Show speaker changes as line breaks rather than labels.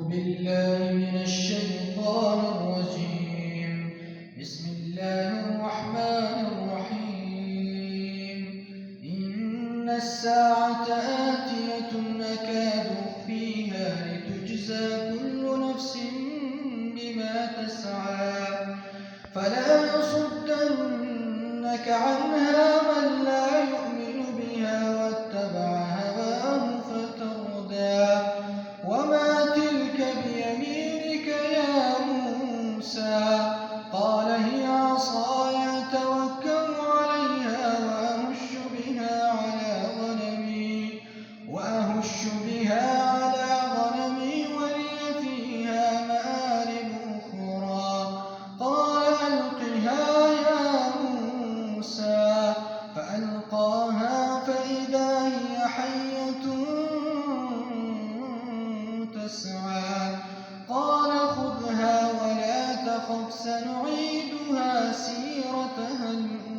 بالله من الشيطان الرجيم. بسم الله الرحمن الرحيم. إن الساعة آتية أكاد أخفيها لتجزى كل نفس بما تسعى فلا يصدنك عنها من لا يؤمن بها واتبع هواه فتردى. وما تلك بيمينك يا موسى؟ قال هي عصاي أتوكل عليها وأهش بها على غنمي ولي فيها مآرب أخرى. قال ألقها يا موسى فألقاها فإذا هي حية تسعى. قال خذها ولا تخف سنعيدها سيرتها الأولى.